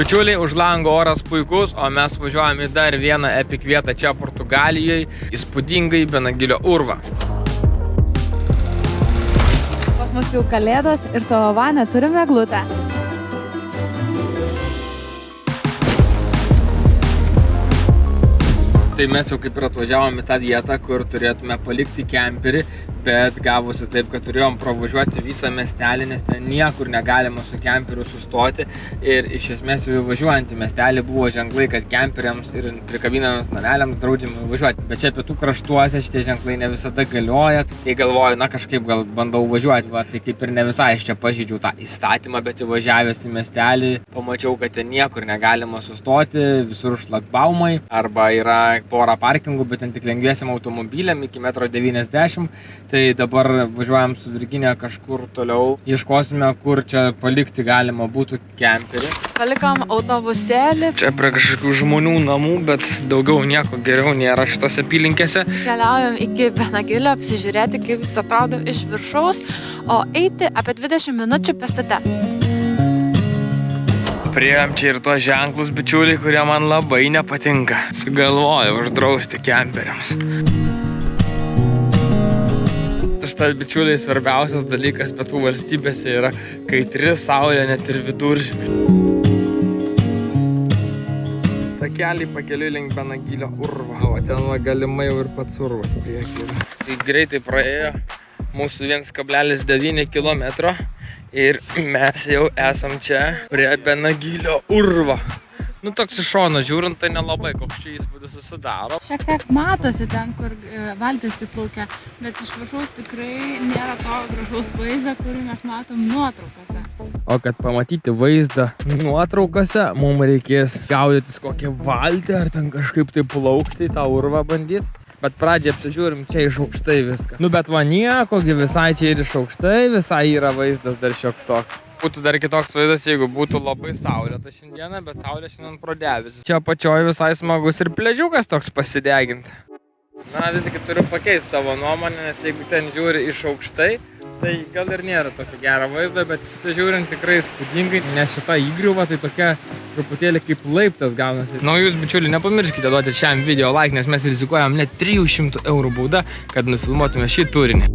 Bičiuliai, už lango oras puikus, o mes važiuojame į dar vieną epic vietą čia Portugalijoje, įspūdingai Benagilio urvą. Pas mus jau kalėdos ir savo vanę turime eglutę. Tai mes jau kaip ir atvažiavom į tą vietą, kur turėtume palikti kemperį, bet gavosi taip, kad turėjom pravažiuoti visą miestelį, nes ten niekur negalima su kemperiu sustoti ir iš esmės jau važiuojant į miestelį buvo ženklai, kad kemperiams ir prikabinamiems nameliams draudžiama važiuoti. Bet čia pietų kraštuose šitie ženklai ne visada galioja, tai galvoju, na kažkaip gal bandau važiuoti, va, tai kaip ir ne visai aš čia pažeidžiau tą įstatymą, bet įvažiavęs į miestelį pamačiau, kad ten niekur negalima sustoti, visur šlagbaumai arba yra porą parkingų, bet ten tik lengviesiam automobiliam iki 1,90 m. Tai dabar važiuojam su Virginija kažkur toliau. Ieškosime, kur čia palikti galima būtų kemperį. Palikom autobusėlį. Čia prie kažkokių žmonių namų, bet daugiau nieko geriau nėra šitose apylinkėse. Keliaujam iki Benagilio apsižiūrėti, kaip jis atrodo iš viršaus, o eiti apie 20 minučių pėstate. Priėjom čia ir tuos ženklus, bičiuliai, kurie man labai nepatinka. Sugalvojau uždrausti kemperiams. Štai, bičiuliai, svarbiausias dalykas pietų valstybėse yra kaitri saulė net ir viduržiemį. Takeliai pakeliui link Benagilio urvą, o ten galimai jau ir pats urvas priekyje. Tai greitai praėjo mūsų 1,9 km ir mes jau esam čia prie Benagilio urvo. Nu, toks iš šono žiūrint, tai nelabai koks čia įspūdis susidaro. Šiek tiek matosi ten, kur valtis įplaukia, bet iš viršaus tikrai nėra to gražaus vaizdo, kurį mes matom nuotraukose. O kad pamatyti vaizdą nuotraukose, mums reikės gaudytis kokią valtį ar ten kažkaip tai plaukti į tą urvą bandyti. Bet pradžią apsižiūrim čia iš aukštai viską. Nu, bet va niekogi visai čia ir iš aukštai, visai yra vaizdas dar šioks toks. Būtų dar kitoks vaizdas, jeigu būtų labai saulėta šiandieną, bet saulė šiandien pro debesis. Čia apačioj visai smagus ir pliažiukas toks pasideginti. Na, visgi turiu pakeisti savo nuomonę, nes jeigu ten žiūri iš aukštai, tai gal ir nėra tokio gero vaizdo, bet čia žiūrint tikrai įspūdingai, nes šita įgriuva tai tokia truputėlį kaip laiptas gaunasi. Na, jūs, bičiuliai, nepamirškite duoti šiam video like, nes mes rizikuojam net 300 € baudą, kad nufilmuotume šį turinį.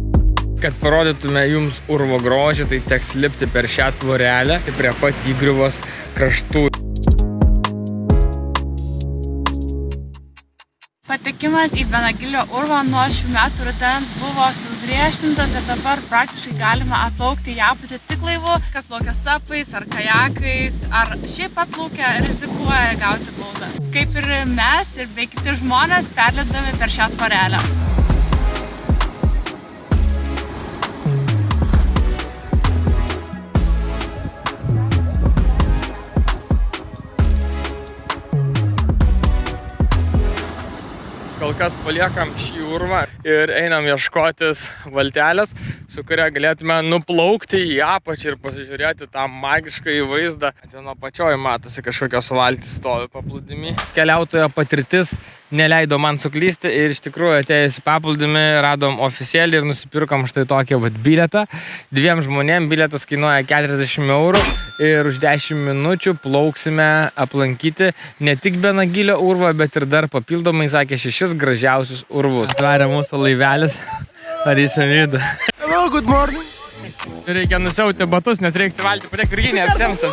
Kad parodytume jums urvo grožį, tai teks lipti per šią tvorelę, tai prie pat įgriuvos kraštų. Patekimas į Benagilio urvą nuo šių metų rudens buvo sugriežtintas ir dabar praktiškai galima atplaukti į apačią tik laivu, kas plaukia sapais ar kajakais, ar šiaip atplaukia rizikuoja gauti baudą. Kaip ir mes ir bei kiti žmonės perlipdami per šią tvorelę. Kol kas paliekam šį urvą ir einam ieškotis valtelės, su kuria galėtume nuplaukti į apačią ir pasižiūrėti tą magišką vaizdą. Ten apačioj matosi kažkokios valtys stovi paplūdimy. Keliautojo patirtis neleido man suklysti ir iš tikrųjų atėjus į paplūdimį radom oficialiai ir nusipirkom štai tokį bilietą. 2 žmonėm bilietas kainuoja 40 € ir už 10 minučių plauksime aplankyti ne tik Benagilio urvą, bet ir dar papildomai, sakė, 6 gražiausius urvus. Atveria mūsų laivelis, darysim vidų. Hello, good morning. Reikia nusiauti batus, nes reiks į valtį patekti. Virginija, apsems.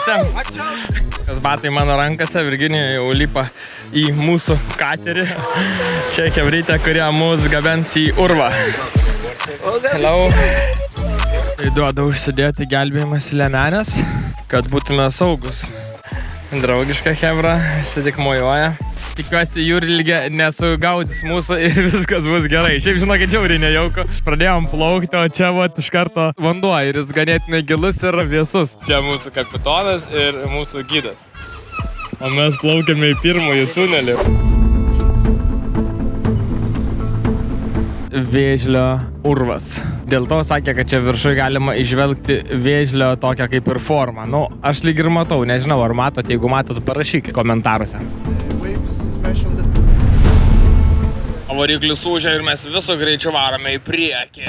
Kas batai mano rankose, Virginija jau lipa į mūsų katerį. Čia chebrytė, kurie mus gabens į urvą. Hello. Tai duoda užsidėti gelbėjimas liemenės, kad būtume saugus. Draugiška chebra, visi tik mojuoja. Tikiuosi, jūrligė nesugaudys mūsų ir viskas bus gerai. Šiaip žinokit, žiauriai nejauku. Pradėjom plaukti, o čia vat iš karto vanduo ir jis ganėtinai gilus ir vėsus. Čia mūsų kapitonas ir mūsų gidas. O mes plaukėme į pirmąjį tunelį. Vėžlio urvas. Dėl to sakė, kad čia viršui galima išvelgti vėžlio tokią kaip ir formą. Nu, aš lyg ir matau, nežinau, ar matot, jeigu matot, parašykit komentaruose. O variklis ūžia ir mes viso greičiu varome į priekį.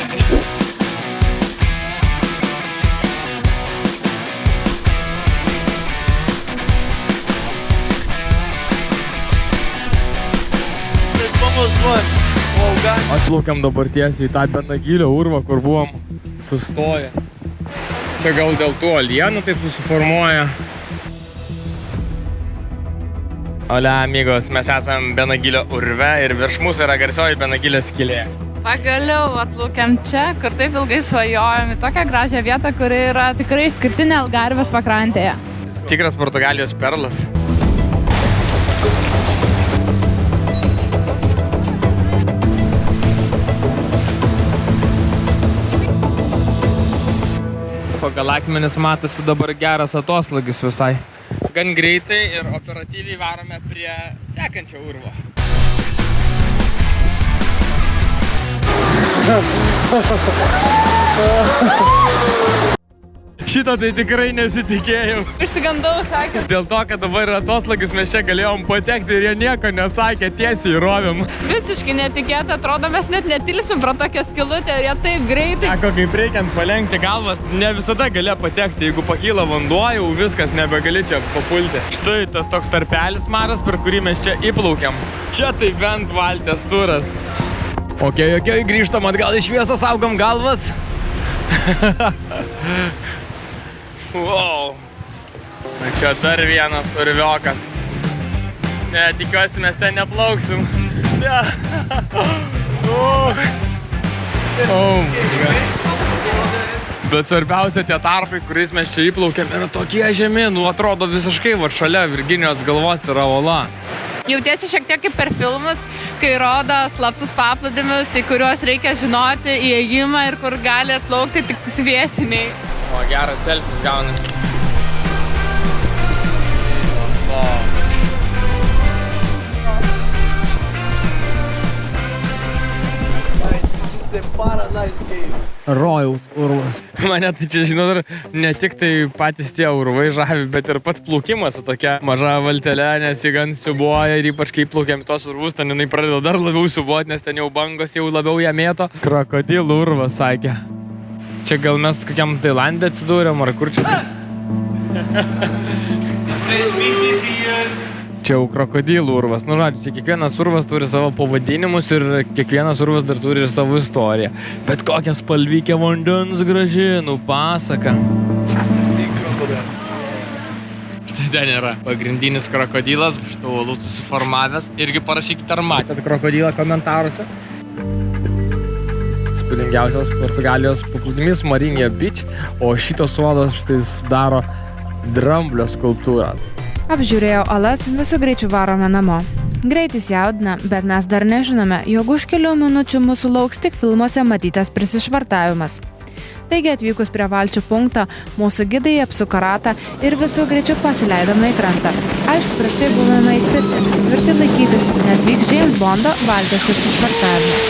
Atplaukiam dabar tiesiai į tą Benagilio urvą, kur buvom sustoję. Čia gal dėl tų alienų taip susiformuoja. Ole, amigos, mes esam Benagilio urve ir virš mūsų yra garsioji Benagilio skylė. Pagaliau atplaukiam čia, kur taip ilgai svajojom, į tokią gražią vietą, kuri yra tikrai išskirtinė Algarvės pakrantėje. Tikras Portugalijos perlas. Pagal akmenis matosi dabar geras atoslūgis visai. Gan greitai ir operatyviai varome prie sekančio urvo. Šito tai tikrai nesitikėjau. Išsigandau, sakė. Dėl to, kad dabar yra atoslūgis, mes čia galėjom patekti ir jie nieko nesakė, tiesiai įrovėm. Visiškai netikėta, atrodo, mes net netilsim pro tokią skylutę ir jie taip greitai. Sako, kaip reikiant palenkti galvas, ne visada gali patekti. Jeigu pakyla vanduo, jau viskas nebegali čia papulti. Štai tas toks tarpelis maras, per kurį mes čia įplaukiam. Čia tai bent valties turas. Ok, grįžtam atgal į šviesą, saugom galvas. Wow. Na čia dar vienas urviokas. Ne, tikiuosi mes ten neplauksim. Ne. Bet svarbiausia, tie tarpai, kuriais mes čia įplaukėm, yra tokie žemi, nu atrodo visiškai va šalia Virginijos galvos yra ola. Jautiesi šiek tiek kaip per filmus, kai rodo slaptus paplūdimius, į kuriuos reikia žinoti įėjimą ir kur gali atplaukti tik vietiniai. O, geras selfis gaunasi. Rojaus urvas. Mane tai čia, žinau, ne tik tai patys tie urvai žavi, bet ir pats plaukimas su tokia maža valtelė, nes jį gan siubuoja ir ypač kai plaukiam tos urvus, ten jinai pradeda dar labiau siubuoti, nes ten jau bangos jau labiau ją mėto. Krokodilų urvas, sakė. Čia gal mes kokiam Tailande atsidūrėm, ar kur čia? Čia jau krokodilų urvas. Nu, žodžiu, čia kiekvienas urvas turi savo pavadinimus ir kiekvienas urvas dar turi ir savo istoriją. Bet kokia spalvykė vandens graži, nu pasaka. Štai ten yra pagrindinis krokodilas, štai uolų susiformavęs. Irgi parašykite, ar matėt krokodilą komentaruose. Spūdingiausias Portugalijos paplūdimys Marinha Beach, o šitos uolos štai sudaro dramblio skulptūrą. Apžiūrėjau olas, visų greičių varome namo. Greitis jaudina, bet mes dar nežinome, jog už kelių minučių mūsų lauks tik filmuose matytas prisišvartavimas. Taigi atvykus prie valčių punkto, mūsų gidai apsuko ratą ir visų greičių pasileidome į krantą. Aišku, prieš tai buvome įspėti, tvirtai laikytis, nes vyks James Bondo valties prisišvartavimas.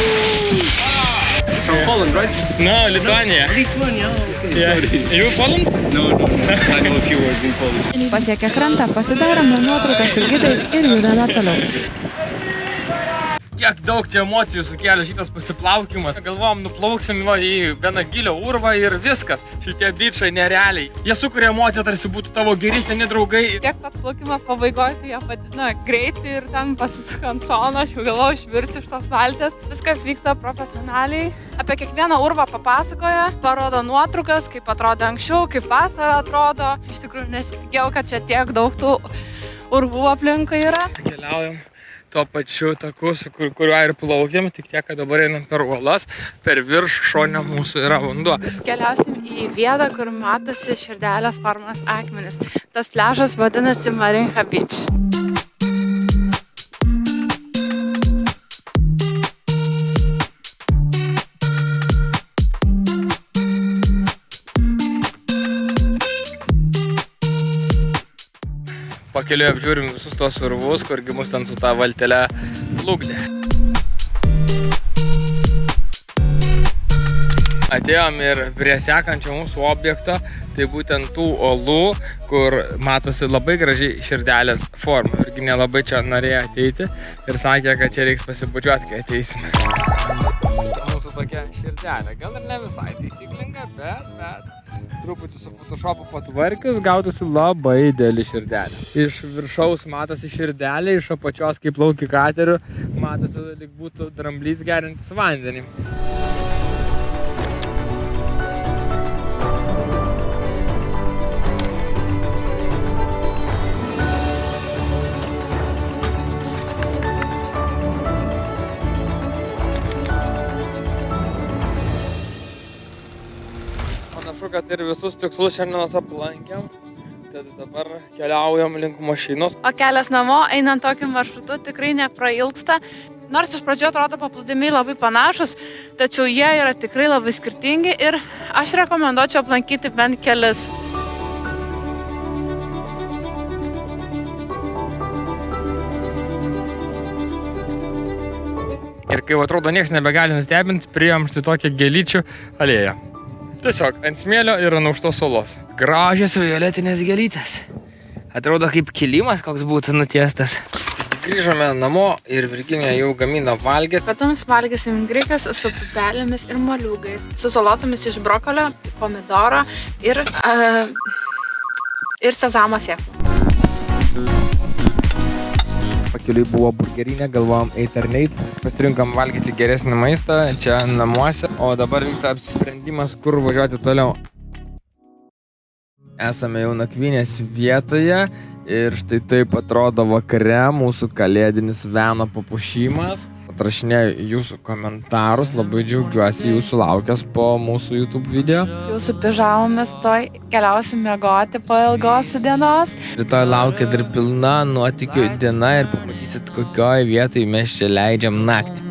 From Poland, right? No, Lithuania. Lithuania, okay. Yeah. Sorry. You Poland? No. I know a few words in Polish. Pasiekę krantą, pasidarome nuotrauką su gidais ir judame toliau. Kiek daug čia emocijų sukėlė šitas pasiplaukimas. Galvom, nuplauksim į Benagilio urvą ir viskas. Šitie bičai nerealiai. Jie sukuria emociją, tarsi būtų tavo geri seni draugai. Tiek pats plaukimas pabaigoje, kai jie padidina greitį ir ten pasisuka ant šono, aš jau galvoju išvirti iš tos valties. Viskas vyksta profesionaliai. Apie kiekvieną urvą papasakoja, parodo nuotraukas, kaip atrodė anksčiau, kaip vasara atrodo. Iš tikrųjų nesitikėjau, kad čia tiek daug tų urvų aplinkui yra. Keliaujam tuo pačiu taku, kuriuo ir plaukiam, tik tiek, kad dabar einam per uolas, per virš šone mūsų yra vanduo. Keliausim į vietą, kur matosi širdelės formos akmenis. Tas pliažas vadinasi Marinha Beach. Pakeliui apžiūrim visus tos urvus, kurgi mus ten su tą valtelę plukdė. Atėjom ir prie sekančio mūsų objekto, tai būtent tų uolų, kur matosi labai gražiai širdelės forma. Irgi nelabai čia norėjo ateiti ir sakė, kad čia reiks pasibučiuoti, kai ateisime. Mūsų tokia širdelė, gal ir ne visai taisyklinga, bet truputį su Photoshopu patvarkius, gautųsi labai ideali širdelė. Iš viršaus matosi širdelė, iš apačios, kaip plauki kateriu, matosi, lyg būtų dramblys gerintis vandenį. Panašu, kad ir visus tikslus šiandienos aplankėm. Tad dabar keliaujam link mašinos. O kelias namo, einant tokiu maršrutu, tikrai neprailgsta. Nors iš pradžio atrodo paplūdimiai labai panašus, tačiau jie yra tikrai labai skirtingi ir aš rekomenduočiau aplankyti bent kelis. Ir kai atrodo nieks nebegali nustebinti, priėjom štai tokią gėlyčių alėją. Tiesiog ant smėlio ir ant aukštos uolos. Gražios violetinės gėlytės. Atrodo kaip kilimas koks būtų nutiestas. Grįžome namo ir Virginija jau gamina valgyti. Pietums valgysim grikius su pupelėmis ir moliūgais, su salotomis iš brokolio, pomidoro ir sezamo sėklų. Pakeliui buvo burgerinė, galvojom eit ar neit. Pasirinkom valgyti geresnį maistą čia namuose, o dabar vyksta apsisprendimas, kur važiuoti toliau. Esame jau nakvynės vietoje ir štai taip atrodo vakare mūsų kalėdinis Veno papuošimas. Atrašinėju jūsų komentarus, labai džiaugiuosi jūsų laukęs po mūsų YouTube video. Jūsų pižamomis toj keliausim miegoti po ilgos dienos. Rytoj laukia dar pilna nuotykių diena ir pamatysit, kokioje vietoje mes čia leidžiam naktį.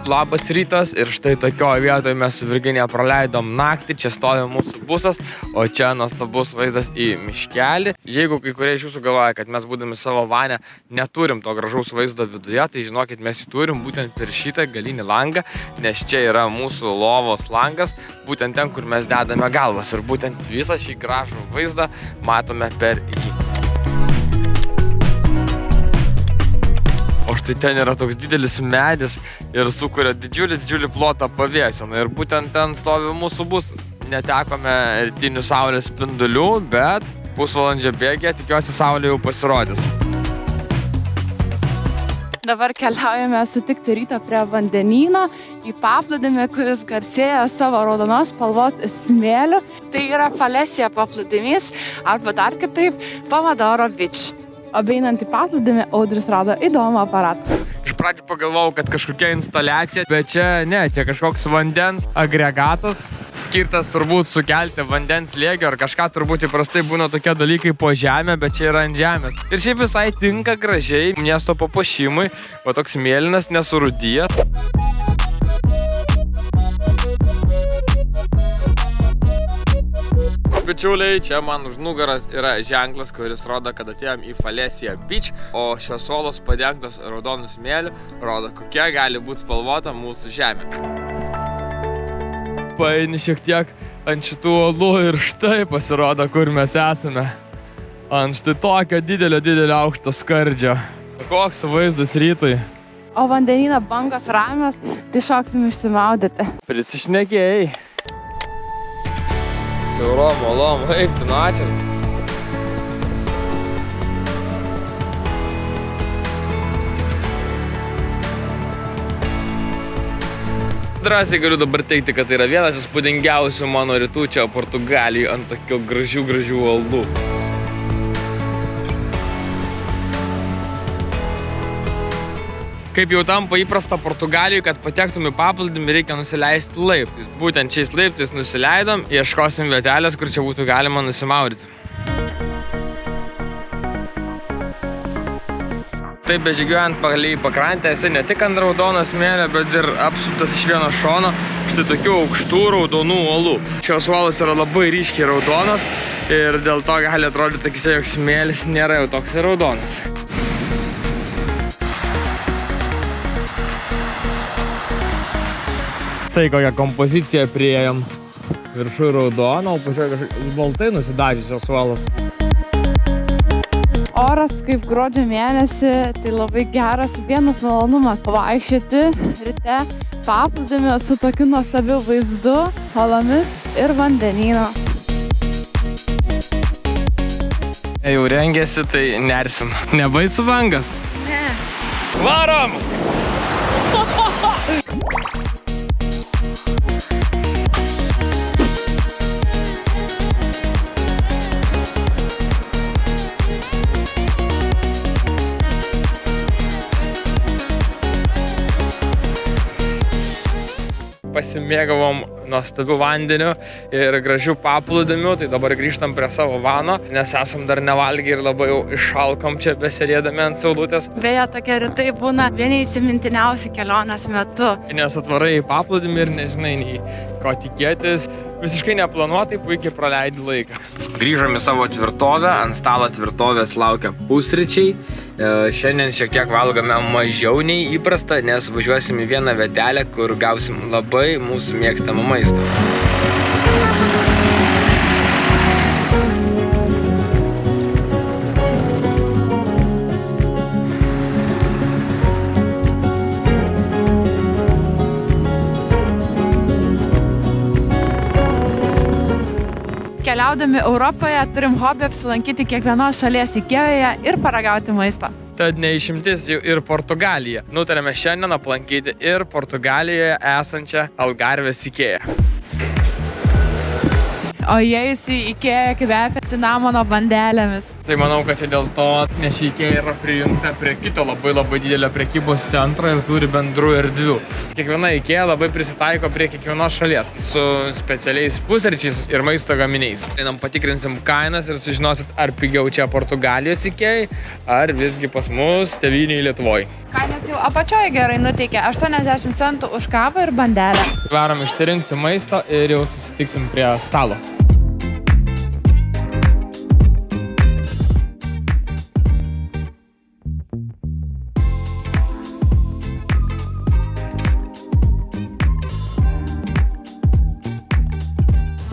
Labas rytas ir štai tokioje vietoje mes su Virginija praleidom naktį, čia stovi mūsų busas, o čia nuostabus vaizdas į miškelį. Jeigu kai kurie iš jūsų galvoja, kad mes būdami savo vane neturim to gražaus vaizdo viduje, tai žinokit, mes jį turim būtent per šitą galinį langą, nes čia yra mūsų lovos langas, būtent ten, kur mes dedame galvas ir būtent visą šį gražų vaizdą matome per jį. O štai ten yra toks didelis medis ir sukuria didžiulį plotą pavėsio. Ir būtent ten stovi mūsų busas. Netekome rytinių saulės spindulių, bet pusvalandžio bėgyje tikiuosi saulė jau pasirodys. Dabar keliaujame sutikti rytą prie vandenyno į paplūdimį, kuris garsėja savo raudonos spalvos smėliu. Tai yra Falesija paplūdimys arba dar kitaip Pomodoro Beach. O beinant į paplūdimį, Audrius rado įdomų aparatą. Iš pradžių pagalvojau, kad kažkokia instaliacija, bet čia ne, čia kažkoks vandens agregatas, skirtas turbūt sukelti vandens slėgio ar kažką, turbūt įprastai būna tokie dalykai po žemę, bet čia yra ant žemės. Ir šiaip visai tinka gražiai miesto papuošimui, va toks mėlynas, nesurūdijęs. Bičiuliai, čia man už nugaras yra ženklas, kuris rodo, kad atėjom į Falesija Beach, o šios uolos padengtos raudonų smėliu rodo, kokia gali būti spalvota mūsų žemė. Paeini šiek tiek ant šitų uolų ir štai pasirodo, kur mes esame. Ant štai tokio didelio aukšto skardžio. Koks vaizdas rytui. O vandenyno bangos ramios, tai šoksim išsimaudyti. Prisišnekėjai. Siaurom uolom, eik tu nuačias. Drąsiai galiu dabar teigti, kad tai yra vienas įspūdingiausių mano rytų čia Portugalijoje ant tokių gražių uolų. Kaip jau tampa įprasta Portugalijoje, kad patektum į paplūdimį, reikia nusileisti laiptais. Būtent šiais laiptais nusileidom, ieškosim vietelės, kur čia būtų galima nusimaudyti. Taip bežygiuojant palei pakrantę, esi ne tik ant raudono smėlio, bet ir apsuptas iš vieno šono štai tokių aukštų raudonų uolų. Šios uolos yra labai ryškiai raudonos ir dėl to gali atrodyti, jog smėlis nėra jau toks raudonas. Tai kokią kompoziciją priėjom. Viršų raudona, o pačioj kažkaip baltai nusidažiusios uolos. Oras kaip gruodžio mėnesį, tai labai geras vienas malonumas vaikščioti ryte paplūdimio su tokiu nuostabiu vaizdu, holomis ir vandenyno. Jau rengėsi, tai nersim. Nebaisu bangas? Ne. Varom! Pasimėgavom nuostabiu vandeniu ir gražių paplūdimiu, tai dabar grįžtam prie savo vano, nes esam dar nevalgę ir labai jau iššalkom čia besėdėdami ant saulutės. Beje, tokie rytai būna vieni įsimintiniausi kelionės metu. Nes atvarai į paplūdimį ir nežinai nei ko tikėtis, visiškai neplanuotai puikiai praleidi laiką. Grįžom į savo tvirtovę, ant stalo tvirtovės laukia pusryčiai. Šiandien šiek tiek valgome mažiau nei įprasta, nes važiuosim į vieną vietelę, kur gausim labai mūsų mėgstamą maistą. Keliaudami Europoje turim hobį apsilankyti kiekvienos šalies Ikėjoje ir paragauti maisto. Tad neišimtis jau ir Portugalija. Nutarėme šiandien aplankyti ir Portugalijoje esančią Algarvės Ikėją. O įėjus į Ikėją kvepia cinamono bandelėmis. Tai manau, kad čia dėl to, nes ši Ikėja yra prijungta prie kito labai didelio prekybos centro ir turi bendrų erdvių. Kiekviena Ikėja labai prisitaiko prie kiekvienos šalies su specialiais pusryčiais ir maisto gaminiais. Einam patikrinsim kainas ir sužinosit, ar pigiau čia Portugalijos Ikėjai, ar visgi pas mus tėvynėje Lietuvoje. Kainos jau apačioje gerai nuteikia 80 centų už kavą ir bandelę. Varom išsirinkti maisto ir jau susitiksim prie stalo.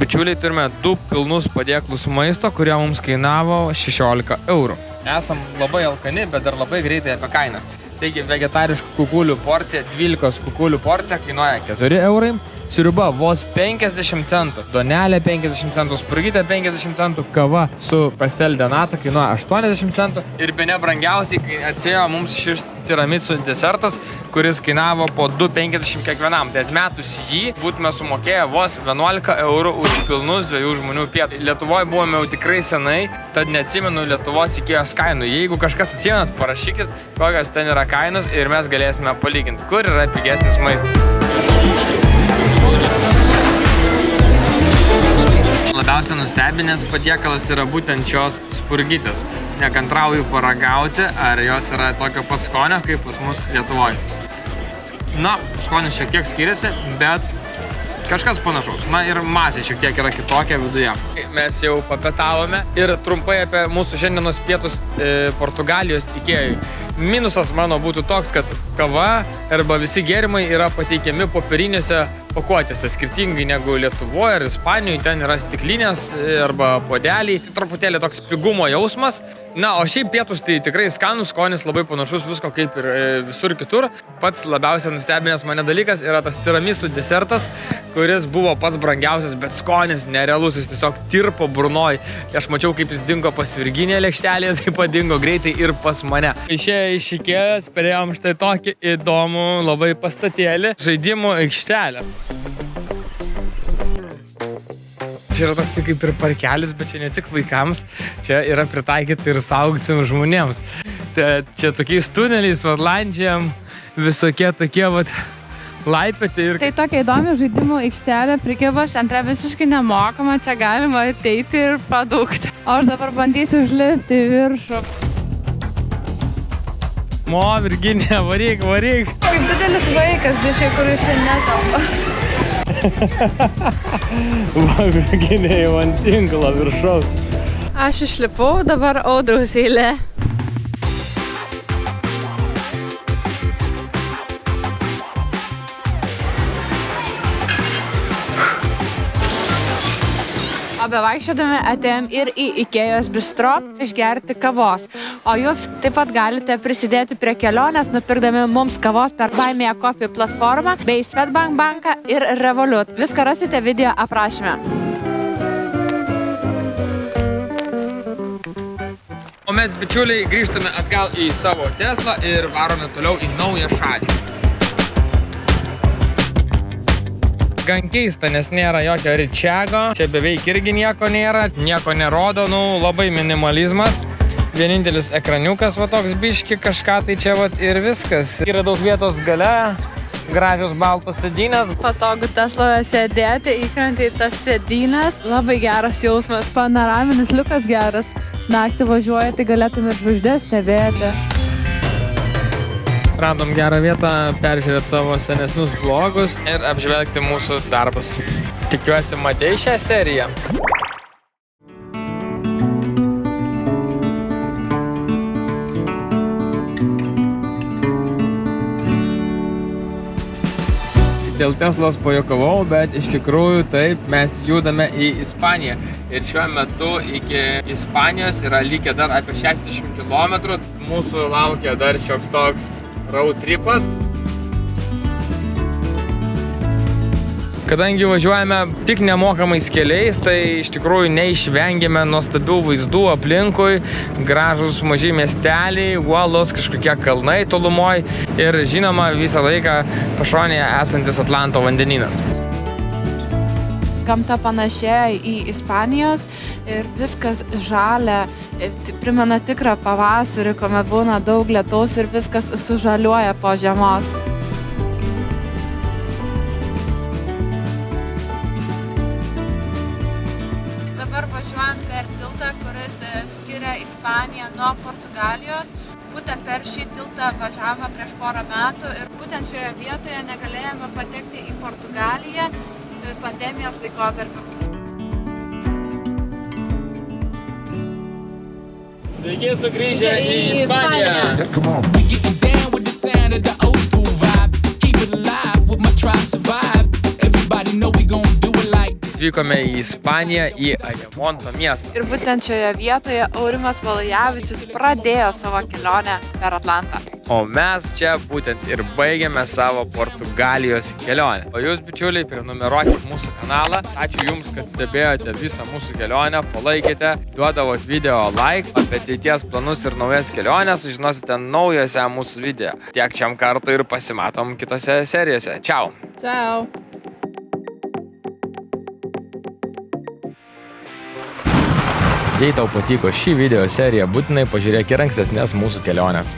Bičiuliai, turime 2 pilnus padėklus maisto, kurie mums kainavo 16 eurų. Esam labai alkani, bet dar labai greitai apie kainas. Taigi vegetariškų kukulių porcija, 12 kukulių porcija kainuoja 4 eurai. Sriuba vos 50 centų, duonelė 50 centų, spurgytė 50 centų, kava su pastel de nata kainuoja 80 centų ir bene brangiausiai, kai atsėjo mums šis tiramisu desertas, kuris kainavo po 2,50 kiekvienam. Tai atmetus jį būtume sumokėję vos 11 eurų už pilnus 2 žmonių pietus. Lietuvoje buvome jau tikrai senai, tad neatsimenu Lietuvos Ikėjos kainų. Jeigu kažkas atsimenat, parašykit, kokios ten yra kainos ir mes galėsime palyginti, kur yra pigesnis maistas. Labiausiai nustebinęs patiekalas yra būtent šios spurgytės. Nekantrauju paragauti, ar jos yra tokio pat skonio, kaip pas mus Lietuvoje. Na, skonis šiek tiek skiriasi, bet kažkas panašaus. Na ir masė šiek tiek yra kitokia viduje. Mes jau papietavome ir trumpai apie mūsų šiandienos pietus Portugalijos Ikėjai. Minusas mano būtų toks, kad kava arba visi gėrimai yra pateikiami popieriniuose pakuotėse, skirtingai negu Lietuvoje ar Ispanijoje, ten yra stiklinės arba podeliai, truputėlį toks pigumo jausmas. Na, o šiaip pietus tai tikrai skanus, skonis labai panašus visko kaip ir visur kitur. Pats labiausiai nustebinęs mane dalykas yra tas tiramisu desertas, kuris buvo pats brangiausias, bet skonis nerealus, jis tiesiog tirpo burnoj. Aš mačiau, kaip jis dingo pas Virginę lėkštelėje, taip pat dingo greitai ir pas mane. Išėję iš Ikėjos, perėjom štai tokį įdomų labai pastatėlį, žaidimų aikštelę. Čia yra toks kaip ir parkelis, bet čia ne tik vaikams, čia yra pritaikyti ir suaugusiems žmonėms. Čia tokiais tuneliais, landžiam, visokie tokie laipėti ir... Tai tokia įdomi žaidimų aikštelė, prekybos centre visiškai nemokama, čia galima ateiti ir padūkti. O aš dabar bandysiu užlipti į viršų. Mo, Virginija, varyk. Kaip didelis vaikas, biškai, kuris čia netampa. Va, Virginija jau ant tinklo viršaus. Aš išlipau, dabar Audriaus eilė. O bevaikščiodami atėjom ir į Ikėjos bistro išgerti kavos. O jūs taip pat galite prisidėti prie kelionės, nupirkdami mums kavos per Buy Me a Coffee platformą bei Swedbank banką ir Revolut. Viską rasite video aprašyme. O mes, bičiuliai, grįžtame atgal į savo Teslą ir varome toliau į naują šalį. Gan keista, nes nėra jokio ričiago, čia beveik irgi nieko nėra, nieko nerodo, labai minimalizmas. Vienintelis ekraniukas va toks biški, kažką tai čia va ir viskas. Yra daug vietos gale, gražios baltos sėdynės. Patogu Tesloje sėdėti, įkrenti į tas sėdynės. Labai geras jausmas, panoraminis liukas geras. Naktį važiuoja, tai galėtume žvaigždės stebėti. Radom gerą vietą peržiūrėti savo senesnius vlogus ir apžvelgti mūsų darbus. Tikiuosi, matei šią seriją. Dėl Teslos pajuokavau, bet iš tikrųjų taip, mes judame į Ispaniją. Ir šiuo metu iki Ispanijos yra likę dar apie 60 km. Mūsų laukia dar šioks toks road tripas. Kadangi važiuojame tik nemokamais keliais, tai iš tikrųjų neišvengėme nuostabių vaizdų aplinkui, gražus maži miesteliai, uolos, kažkokie kalnai tolumoj ir žinoma visą laiką pašonėje esantis Atlanto vandenynas. Gamta panašėja į Ispanijos ir viskas žalia, primena tikrą pavasarį, kuomet būna daug lietaus ir viskas sužaliuoja po žiemos. Dabar važiuojam per tiltą, kuris skiria Ispaniją nuo Portugalijos. Būtent per šį tiltą važiavome prieš porą metų ir būtent šioje vietoje negalėjome patekti į Portugaliją pandemijos laikotarpiu. Sveiki sugrįžę į Ispaniją. We getting down with the sound of the old school vibe. Keep it alive with my tribe survive. Everybody know we gon' do it like this. Atvykome į Ispaniją, į Ayamonto miestą. Ir būtent šioje vietoje Aurimas Valajavičius pradėjo savo kelionę per Atlantą. O mes čia būtent ir baigėme savo Portugalijos kelionę. O jūs, bičiuliai, prenumeruokit mūsų kanalą. Ačiū Jums, kad stebėjote visą mūsų kelionę, palaikėte, duodavot video like. Apie ateities planus ir naujas keliones sužinosite naujose mūsų video. Tiek šiam kartui ir pasimatom kitose serijose. Čiau! Ciao. Jei tau patiko šį video seriją, būtinai pažiūrėk ir ankstesnės mūsų keliones.